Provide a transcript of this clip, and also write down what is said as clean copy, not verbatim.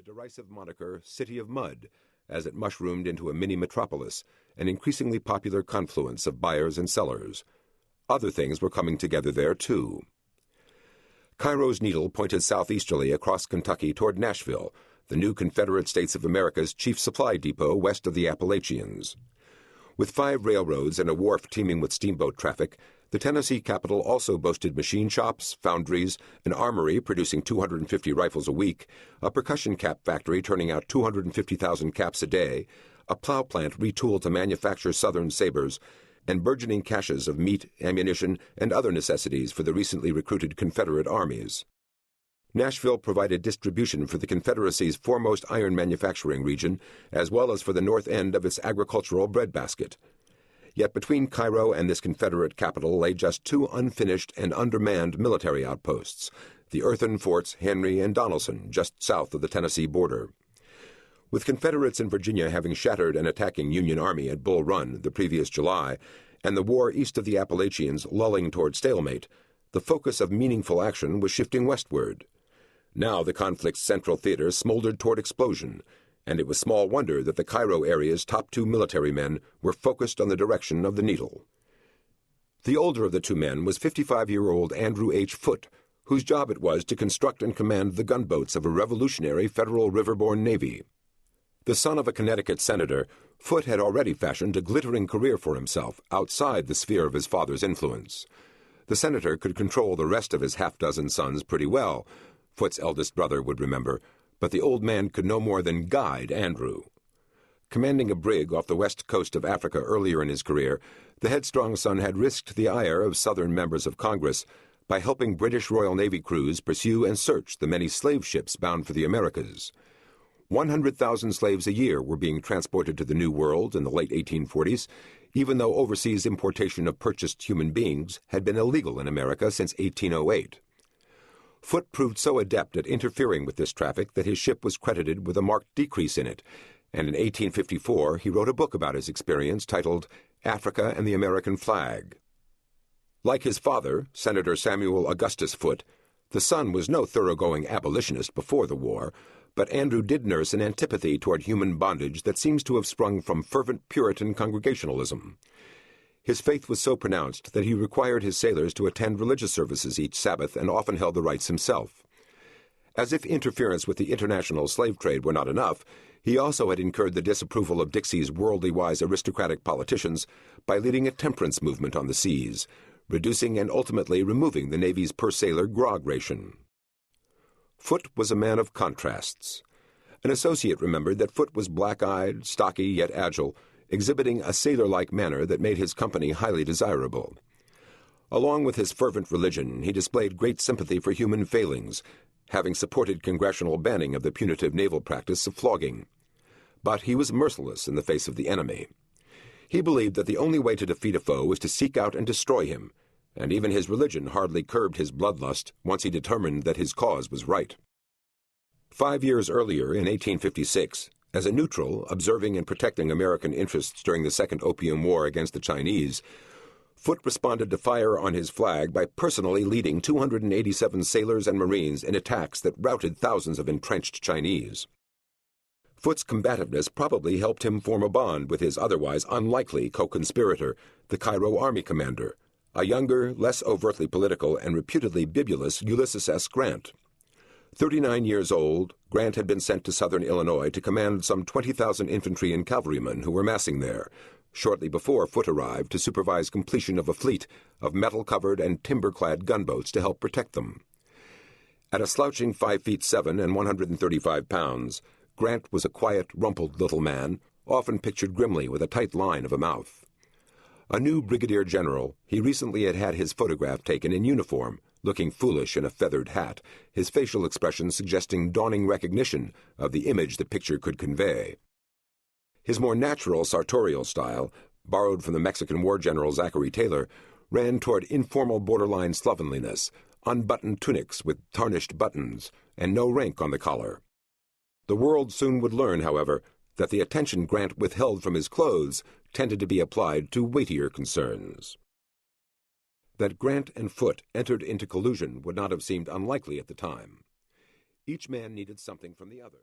the derisive moniker City of Mud, as it mushroomed into a mini-metropolis, an increasingly popular confluence of buyers and sellers. Other things were coming together there, too. Cairo's needle pointed southeasterly across Kentucky toward Nashville, the new Confederate States of America's chief supply depot west of the Appalachians. With 5 railroads and a wharf teeming with steamboat traffic, the Tennessee capital also boasted machine shops, foundries, an armory producing 250 rifles a week, a percussion cap factory turning out 250,000 caps a day, a plow plant retooled to manufacture Southern sabers, and burgeoning caches of meat, ammunition, and other necessities for the recently recruited Confederate armies. Nashville provided distribution for the Confederacy's foremost iron manufacturing region, as well as for the north end of its agricultural breadbasket. Yet between Cairo and this Confederate capital lay just 2 unfinished and undermanned military outposts, the earthen Forts Henry and Donelson, just south of the Tennessee border. With Confederates in Virginia having shattered an attacking Union army at Bull Run the previous July, and the war east of the Appalachians lulling toward stalemate, the focus of meaningful action was shifting westward. Now the conflict's central theater smoldered toward explosion, and it was small wonder that the Cairo area's top 2 military men were focused on the direction of the needle. The older of the 2 men was 55-year-old Andrew H. Foote, whose job it was to construct and command the gunboats of a revolutionary federal riverborne navy. The son of a Connecticut senator, Foote had already fashioned a glittering career for himself outside the sphere of his father's influence. The senator could control the rest of his half-dozen sons pretty well, Foote's eldest brother would remember, but the old man could no more than guide Andrew. Commanding a brig off the west coast of Africa earlier in his career, the headstrong son had risked the ire of Southern members of Congress by helping British Royal Navy crews pursue and search the many slave ships bound for the Americas. 100,000 slaves a year were being transported to the New World in the late 1840s, even though overseas importation of purchased human beings had been illegal in America since 1808. Foote proved so adept at interfering with this traffic that his ship was credited with a marked decrease in it, and in 1854 he wrote a book about his experience titled Africa and the American Flag. Like his father, Senator Samuel Augustus Foote, the son was no thoroughgoing abolitionist before the war, but Andrew did nurse an antipathy toward human bondage that seems to have sprung from fervent Puritan Congregationalism. His faith was so pronounced that he required his sailors to attend religious services each Sabbath and often held the rites himself. As if interference with the international slave trade were not enough, he also had incurred the disapproval of Dixie's worldly-wise aristocratic politicians by leading a temperance movement on the seas, reducing and ultimately removing the Navy's per-sailor grog ration. Foote was a man of contrasts. An associate remembered that Foote was black-eyed, stocky yet agile, exhibiting a sailor-like manner that made his company highly desirable. Along with his fervent religion, he displayed great sympathy for human failings, having supported congressional banning of the punitive naval practice of flogging. But he was merciless in the face of the enemy. He believed that the only way to defeat a foe was to seek out and destroy him, and even his religion hardly curbed his bloodlust once he determined that his cause was right. 5 years earlier, in 1856, as a neutral observing and protecting American interests during the Second Opium War against the Chinese, Foote responded to fire on his flag by personally leading 287 sailors and Marines in attacks that routed thousands of entrenched Chinese. Foote's combativeness probably helped him form a bond with his otherwise unlikely co-conspirator, the Cairo Army commander, a younger, less overtly political and reputedly bibulous Ulysses S. Grant. 39 years old, Grant had been sent to southern Illinois to command some 20,000 infantry and cavalrymen who were massing there, shortly before Foote arrived to supervise completion of a fleet of metal-covered and timber-clad gunboats to help protect them. At a slouching 5'7" and 135 pounds, Grant was a quiet, rumpled little man, often pictured grimly with a tight line of a mouth. A new brigadier general, he recently had had his photograph taken in uniform, looking foolish in a feathered hat, his facial expression suggesting dawning recognition of the image the picture could convey. His more natural sartorial style, borrowed from the Mexican war general Zachary Taylor, ran toward informal borderline slovenliness, unbuttoned tunics with tarnished buttons, and no rank on the collar. The world soon would learn, however, that the attention Grant withheld from his clothes tended to be applied to weightier concerns. That Grant and Foote entered into collusion would not have seemed unlikely at the time. Each man needed something from the other.